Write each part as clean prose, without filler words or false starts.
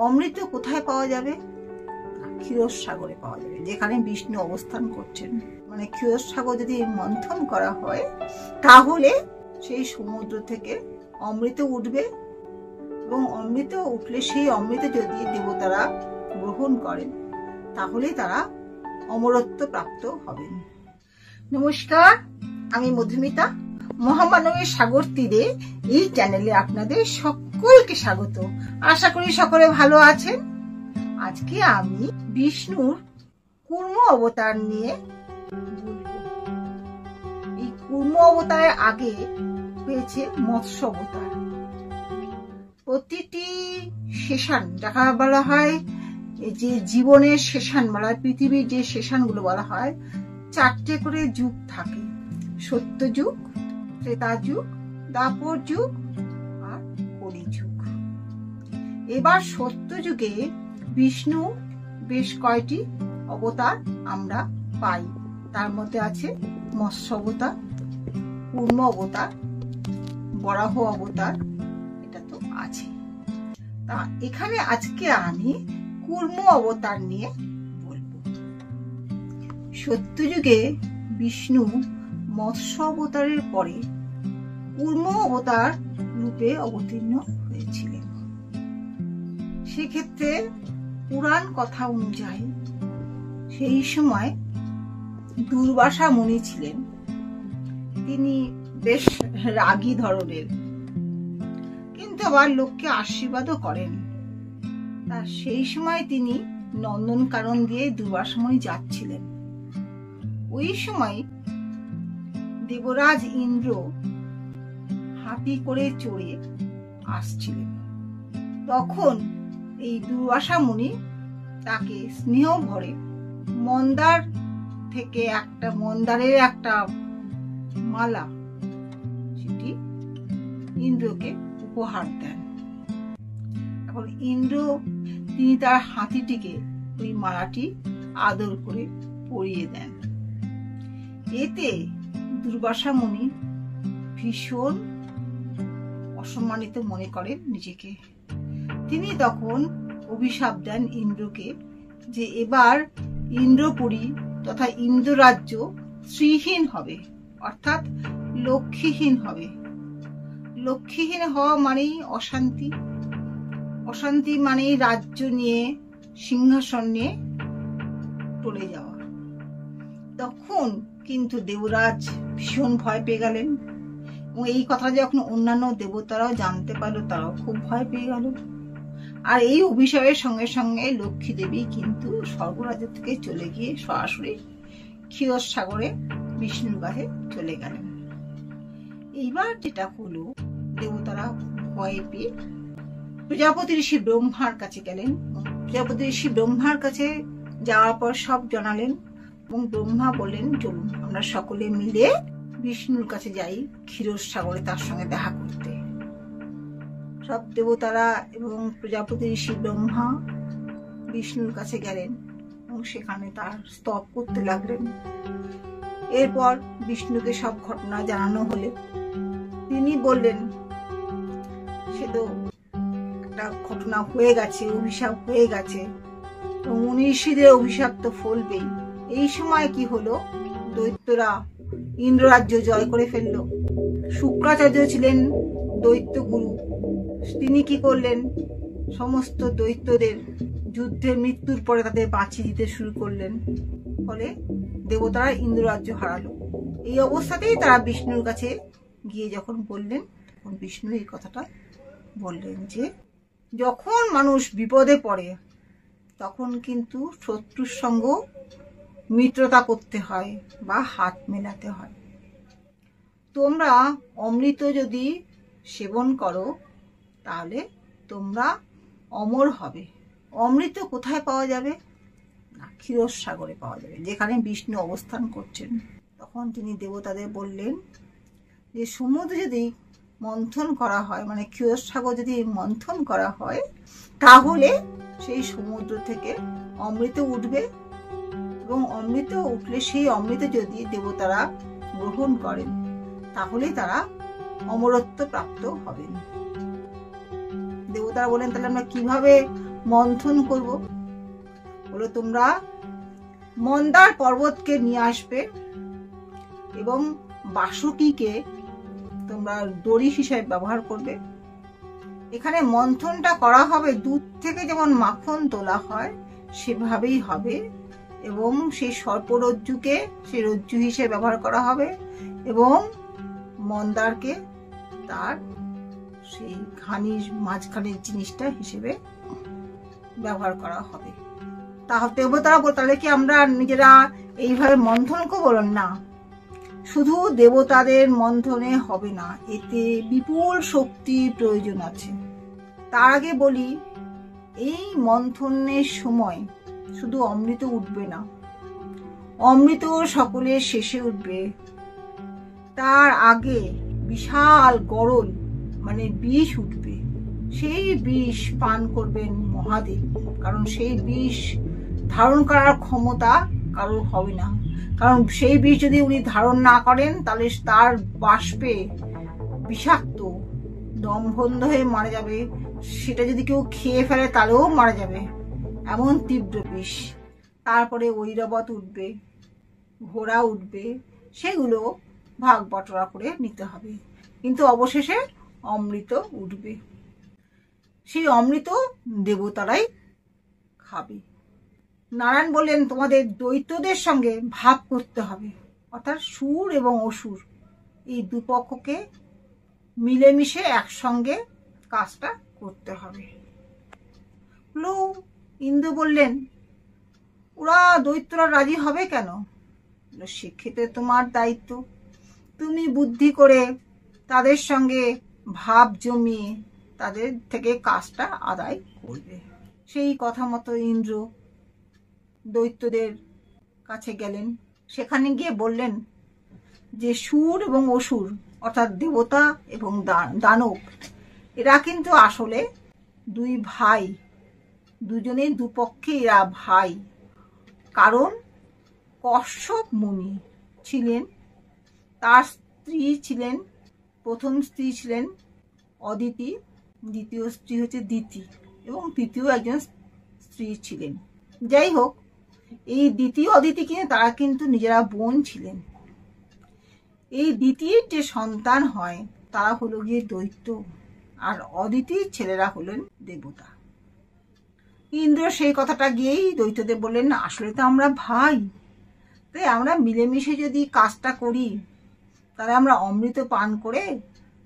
অমৃত কোথায় পাওয়া যাবে? ক্ষীরসাগরে পাওয়া যাবে, যেখানে বিষ্ণু অবস্থান করছেন। মানে ক্ষীরসাগর যদি মন্থন করা হয় তাহলে সেই সমুদ্র থেকে অমৃত উঠবে, এবং অমৃত উঠলে সেই অমৃত যদি দেবতারা গ্রহণ করেন তাহলে তারা অমরত্ব প্রাপ্ত হবেন। নমস্কার, আমি মধুমিতা। মহামানবের সাগর তীরে এই চ্যানেলে আপনাদের সকলকে স্বাগত। আশা করি সকলে ভালো আছেন। আজকে আমি বিষ্ণুর কুর্ম অবতার নিয়ে বলবো। এই কুর্ম অবতারের আগে হয়েছে মৎস্য অবতার। প্রতিটি সেশন, যাকে বলা হয় যে জীবনের সেশন বলা হয়, পৃথিবীর যে সেশনগুলো বলা হয়, 4টে করে যুগ থাকে। সত্য যুগ, ত্রেতা যুগ, দ্বাপর যুগ আর কলি যুগ। এবার সত্য যুগে বিষ্ণু বেশ কয়টি অবতার আমরা পাই। তার মধ্যে আছে মৎস্য অবতার, কুর্ম অবতার, বরাহ অবতার, এটা তো আছে। তা এখানে আজকে আমি কুর্ম অবতার নিয়ে বলবো। সত্যযুগে বিষ্ণু মৎস্য অবতারের পরে কুর্ম অবতার রূপে অবতীর্ণ হয়েছিলেন। সেক্ষেত্রে পুরাণ কথা অনুযায়ী সেই সময় দুর্বাসা মুনি ছিলেন। তিনি বেশ রাগী ধরনের, কিন্তু আবার লোককে আশীর্বাদও করেন। তা সেই সময় তিনি নন্দনকানন দিয়ে দুর্বাসা মুনি যাচ্ছিলেন। ওই সময় দেবরাজ ইন্দ্র হাতি করে চড়ে আসছিলেন। তখন এই দুর্বাসা মুনি তাকে স্নেহ ভরে মন্দার থেকে মন্দারের একটা মালা, সেটি ইন্দ্রকে উপহার দেন। এখন ইন্দ্র তিনি তার হাতিটিকে ওই মালাটি আদর করে পরিয়ে দেন। এতে দুর্বাসা মুনি ভীষণ অসম্মানিত মনে করেন নিজেকে। তিনি তখন অভিশাপ দেন ইন্দ্রকে যে এবার ইন্দ্রপুরী তথা ইন্দ্ররাজ্য শ্রীহীন হবে, অর্থাৎ লক্ষ্মীহীন হবে। লক্ষ্মীহীন হওয়া মানেই অশান্তি, অশান্তি মানেই রাজ্য নিয়ে, সিংহাসন নিয়ে টলে যাওয়া। তখন কিন্তু দেবরাজ ভীষণ ভয় পেয়ে গেলেন, এবং এই কথা যখন অন্যান্য দেবতারাও জানতে পারলো, তারাও খুব ভয় পেয়ে গেল। আর এই অভিশাপের সঙ্গে সঙ্গে লক্ষ্মী দেবী কিন্তু স্বর্গরাজ্য থেকে চলে গিয়ে সরাসরি ক্ষীরসাগরে বিষ্ণুর কাছে চলে গেলেন। এইবার যেটা হলো, দেবতারা ভয় পেয়ে প্রজাপতি ঋষি ব্রহ্মার কাছে গেলেন। প্রজাপতি ঋষি ব্রহ্মার কাছে যাওয়ার পর সব জানালেন, এবং ব্রহ্মা বললেন চলুন আমরা সকলে মিলে বিষ্ণুর কাছে যাই ক্ষীরসাগরে তার সঙ্গে দেখা করতে। সব দেবতারা এবং প্রজাপতি ঋষি ব্রহ্মা বিষ্ণুর কাছে গেলেন এবং সেখানে তার স্তব করতে লাগলেন। এরপর বিষ্ণুকে সব ঘটনা জানানো হলে তিনি বললেন সে তো একটা ঘটনা হয়ে গেছে, অভিশাপ হয়ে গেছে, মুনি ঋষিদের অভিশাপ তো ফলবেই। এই সময় কি হলো, দৈত্যরা ইন্দ্ররাজ্য জয় করে ফেললো। শুক্রাচার্য ছিলেন দৈত্য গুরু। তিনি কি করলেন, সমস্ত দৈত্যদের যুদ্ধের মৃত্যুর পরে তাদের বাঁচিয়ে দিতে শুরু করলেন। ফলে দেবতারা ইন্দ্ররাজ্য হারালো। এই অবস্থাতেই তারা বিষ্ণুর কাছে গিয়ে যখন বললেন, তখন বিষ্ণু এই কথাটা বললেন যে যখন মানুষ বিপদে পড়ে তখন কিন্তু শত্রুর সঙ্গ মিত্রতা করতে হয় বা হাত মেলাতে হয়। তোমরা অমৃত যদি সেবন করো তাহলে তোমরা অমর হবে। অমৃত কোথায় পাওয়া যাবে? না, ক্ষীরসাগরে পাওয়া যাবে, যেখানে বিষ্ণু অবস্থান করছেন। তখন তিনি দেবতাদের বললেন যে সমুদ্র যদি মন্থন করা হয়, মানে ক্ষীরসাগর যদি মন্থন করা হয় তাহলে সেই সমুদ্র থেকে অমৃত উঠবে, এবং অমৃত উঠলে সেই অমৃত যদি দেবতারা গ্রহণ করেন তাহলে তারা অমরত্ব প্রাপ্ত হবেন। দেবতারা বলেন তাহলে আমরা কিভাবে মন্থন করব। বলে তোমরা মন্দার পর্বতকে নিয়ে আসবে এবং বাসুকিকে তোমরা দড়ি হিসেবে ব্যবহার করবে। এখানে মন্থনটা করা হবে দুধ থেকে যেমন মাখন তোলা হয় সেভাবেই হবে, এবং সেই সর্পরজ্জুকে সেই রজ্জু হিসেবে ব্যবহার করা হবে এবং মন্দারকে তার সেই ঘানির মাঝখানের জিনিসটা হিসেবে ব্যবহার করা হবে। দেবতারা তাহলে কি আমরা নিজেরা এইভাবে মন্থন করবো? না, শুধু দেবতাদের মন্থনে হবে না, এতে বিপুল শক্তির প্রয়োজন আছে। তার আগে বলি, এই মন্থনের সময় শুধু অমৃত উঠবে না, অমৃত সকলের শেষে উঠবে। তার আগে বিশাল গরল মানে বিষ উঠবে। সেই বিষ পান করবেন মহাদেব, কারণ সেই বিষ ধারণ করার ক্ষমতা কারোর হবে না। কারণ সেই বিষ যদি উনি ধারণ না করেন তাহলে তার বাষ্পে বিষাক্ত দম বন্ধ হয়ে মারা যাবে। সেটা যদি কেউ খেয়ে ফেলে তাহলেও মারা যাবে, এমন তীব্র বিষ। তারপরে ঐরাবত উঠবে, ঘোড়া উঠবে, সেগুলো ভাগ বটরা করে নিতে হবে। কিন্তু অবশেষে অমৃত উঠবে। সেই অমৃত দেবতারাই খাবে। নারায়ণ বললেন তোমাদের দৈত্যদের সঙ্গে ভাব করতে হবে, অর্থাৎ সুর এবং অসুর এই দুপক্ষকে মিলেমিশে একসঙ্গে কাজটা করতে হবে। ইন্দ্র বললেন ওরা দৈত্যরা রাজি হবে কেন? সেক্ষেত্রে তোমার দায়িত্ব, তুমি বুদ্ধি করে তাদের সঙ্গে ভাব জমিয়ে তাদের থেকে কাজটা আদায় করবে। সেই কথা মতো ইন্দ্র দৈত্যদের কাছে গেলেন। সেখানে গিয়ে বললেন যে সুর এবং অসুর অর্থাৎ দেবতা এবং দানব এরা কিন্তু আসলে দুই ভাই, দুজনেই দুপক্ষে এরা ভাই। কারণ কশ্যপ মুনি ছিলেন, তার স্ত্রী ছিলেন, প্রথম স্ত্রী ছিলেন অদিতি, দ্বিতীয় স্ত্রী হচ্ছে দিতি, এবং তৃতীয় একজন স্ত্রী ছিলেন। যাই হোক, এই দ্বিতীয় অদিতি কিন্তু তারা কিন্তু নিজেরা বোন ছিলেন। এই দ্বিতীয় যে সন্তান হয় তারা হলো গিয়ে দৈত্য, আর অদিতির ছেলেরা হলেন দেবতা। ইন্দ্র সেই কথাটা গিয়েই দৈত্যদের বললেন আসলে তো আমরা ভাই, তাই আমরা মিলেমিশে যদি কাজটা করি তাহলে আমরা অমৃত পান করে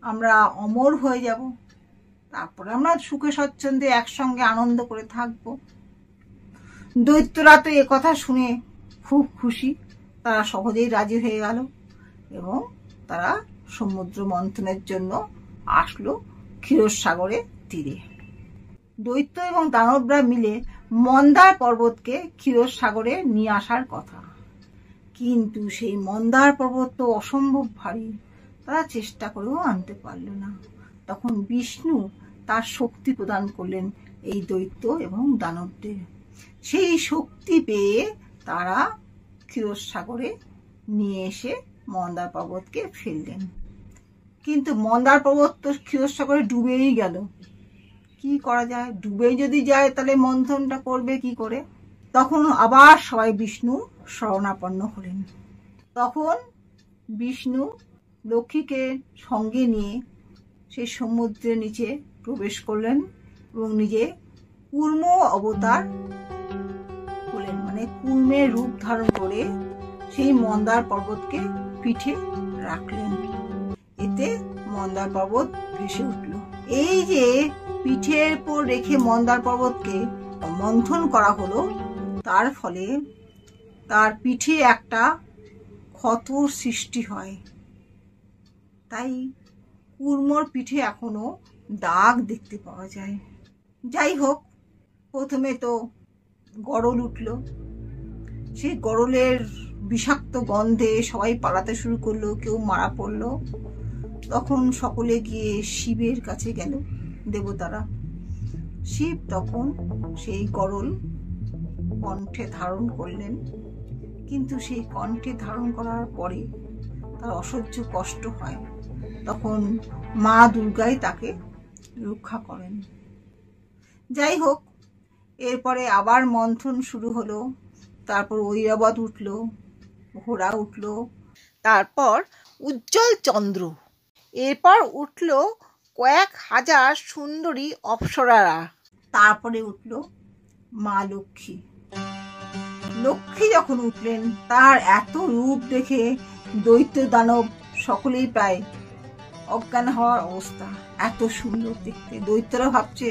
আমরা অমর হয়ে যাব, তারপরে আমরা সুখে স্বচ্ছন্দে একসঙ্গে আনন্দ করে থাকব। দৈত্যরা তো কথা শুনে খুব খুশি, তারা সহজেই রাজি হয়ে গেল এবং তারা সমুদ্র মন্থনের জন্য আসলো ক্ষীরসাগরের তীরে। দৈত্য এবং দানবরা মিলে মন্দার পর্বতকে ক্ষীরসাগরে নিয়ে আসার কথা, কিন্তু সেই মন্দার পর্বত তো অসম্ভব ভারী, তারা চেষ্টা করেও আনতে পারল না। তখন বিষ্ণু তার শক্তি প্রদান করলেন এই দৈত্য এবং দানবদের। সেই শক্তি পেয়ে তারা ক্ষীরসাগরে নিয়ে এসে মন্দার পর্বতকে ফেললেন। কিন্তু মন্দার পর্বত তো ক্ষীরসাগরে ডুবেই গেল। কি করা যায়? ডুবে যদি যায় তাহলে মন্থনটা করবে কি করে? তখন আবার সবাই বিষ্ণু শরণাপন্ন হলেন। তখন বিষ্ণু লক্ষ্মীকে সঙ্গে নিয়ে সেই সমুদ্রের নিচে প্রবেশ করলেন এবং নিজে কূর্ম অবতার হলেন, মানে কূর্মের রূপ ধারণ করে সেই মন্দার পর্বতকে পিঠে রাখলেন। এতে মন্দার পর্বত ভেসে উঠল। এই যে পিঠের উপর রেখে মন্দার পর্বতকে মন্থন করা হলো, তার ফলে তার পিঠে একটা ক্ষতর সৃষ্টি হয়। তাই কূর্মর পিঠে এখনো দাগ দেখতে পাওয়া যায়। যাই হোক, প্রথমে তো গরল উঠল। সেই গরলের বিষাক্ত গন্ধে সবাই পালাতে শুরু করলো, কেউ মারা পড়লো। তখন সকলে গিয়ে শিবের কাছে গেল, দেবতারা। শিব তখন সেই গরল কণ্ঠে ধারণ করলেন, কিন্তু সেই কণ্ঠে ধারণ করার পরে তার অসহ্য কষ্ট হয়। তখন মা দুর্গাই তাকে রক্ষা করেন। যাই হোক, এরপরে আবার মন্থন শুরু হলো। তারপর ঐরাবত উঠলো, ঘোড়া উঠলো, তারপর উজ্জ্বল চন্দ্র, এরপর উঠলো কয়েক হাজার সুন্দরী অপ্সরারা, তারপরে উঠলো মা লক্ষ্মী। লক্ষ্মী যখন উঠলেন তার এত রূপ দেখে দৈত্য দানব সকলেই প্রায় অজ্ঞান হওয়ার অবস্থা। এত সুন্দর দেখতে। দৈত্যরা ভাবছে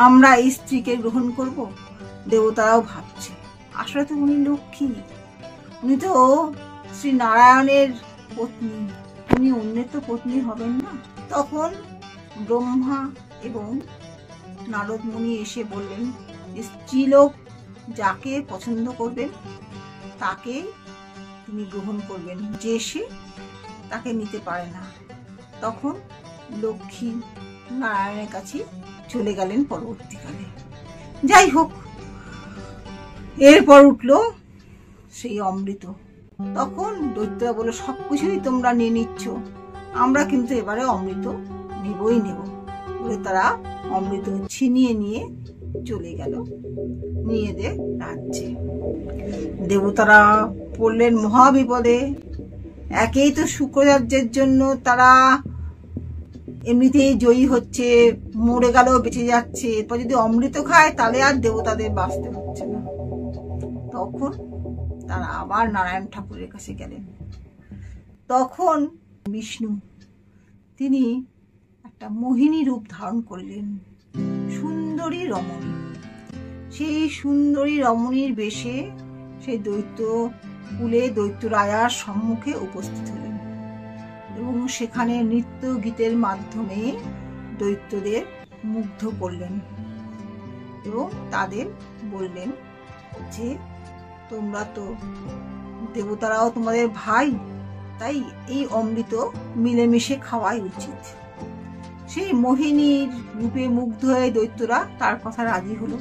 আমরা এই স্ত্রীকে গ্রহণ করব, দেবতারাও ভাবছে আসলে তো উনি লক্ষ্মী, উনি তো শ্রী নারায়ণের পত্নী, উনি অন্যের তো পত্নী হবেন না। তখন ব্রহ্মা এবং নারদ মুনি এসে বললেন স্ত্রীলোক যাকে পছন্দ করবেন তাকে তিনি গ্রহণ করবেন, যে সে তাকে নিতে পারে না। তখন লক্ষ্মী নারায়ণের কাছে চলে গেলেন পরবর্তীকালে। যাই হোক, এরপর উঠলো সেই অমৃত। তখন দৈত্যরা বলল সবকিছুই তোমরা নিয়ে নিচ্ছ, আমরা কিন্তু এবারে অমৃত নেবই নেব বলে তারা অমৃত ছিনিয়ে নিয়ে চলে গেল নিজেদের রাজ্যে। দেবতারা পড়লেন মহাবিপদে। একেই তো শুক্রাচার্যের জন্য তারা এমনিতেই জয়ী হচ্ছে, মরে গেলেও বেঁচে যাচ্ছে, এরপর যদি অমৃত খায় তাহলে আর দেবতাদের বাঁচতে হচ্ছে না। তখন তারা আবার নারায়ণ ঠাকুরের কাছে গেলেন। তখন বিষ্ণু তিনি একটা মোহিনী রূপ ধারণ করলেন, সুন্দরী রমণী। সেই সুন্দরী রমণীর বেশে সেই দৈত্য কুলে দৈত্য রাজার সম্মুখে উপস্থিত হলেন এবং সেখানে নৃত্য গীতের মাধ্যমে দৈত্যদের মুগ্ধ করলেন এবং তাদের বললেন যে তোমরা তো দেবতারাও তোমাদের ভাই, তাই এই অমৃত মিলেমিশে খাওয়াই উচিত। সেই মোহিনীর রূপে মুগ্ধ হয়ে দৈত্যরা তার কথা রাজি হলো।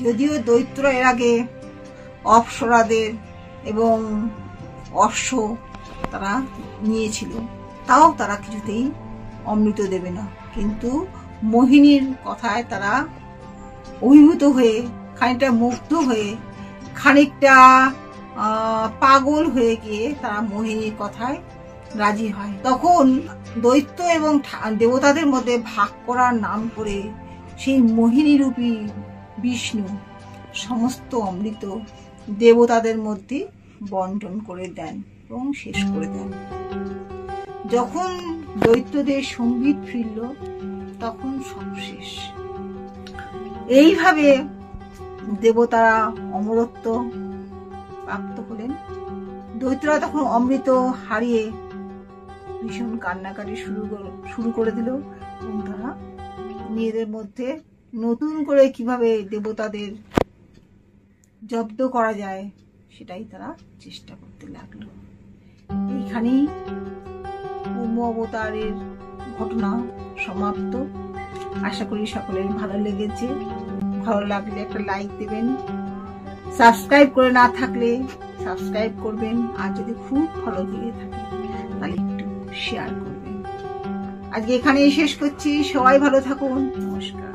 যদিও দৈত্যরা এর আগে অপ্সরাদের এবং অশ্ব তারা নিয়েছিল, তাও তারা কিছুতেই অমৃত দেবে না। কিন্তু মোহিনীর কথায় তারা অভিভূত হয়ে, খানিকটা মুগ্ধ হয়ে, খানিকটা পাগল হয়ে গিয়ে তারা মোহিনীর কথায় রাজি হয়। তখন দৈত্য এবং দেবতাদের মধ্যে ভাগ করার নাম করে সেই মোহিনী রূপী বিষ্ণু সমস্ত অমৃত দেবতাদের মধ্যে বন্টন করে দেন এবং শেষ করে দেন। যখন দৈত্যদের সম্বিত ফিরল তখন সব শেষ। এইভাবে দেবতারা অমরত্ব প্রাপ্ত হলেন। দৈত্যরা তখন অমৃত হারিয়ে ভীষণ কান্নাকাটি শুরু করে দিল এবং তারা নিজেদের মধ্যে নতুন করে কিভাবে দেবতাদের জব্দ করা যায় সেটাই তারা চেষ্টা করতে লাগলো। এইখানেই কুর্ম অবতারের ঘটনা সমাপ্ত। আশা করি সকলের ভালো লেগেছে। ভালো লাগলে একটা লাইক দেবেন, সাবস্ক্রাইব করে না থাকলে সাবস্ক্রাইব করবেন, আর যদি খুব ভালো লেগে থাকে তাহলে একটু শেয়ার করবেন। আজকে এখানেই শেষ করছি। সবাই ভালো থাকুন। নমস্কার।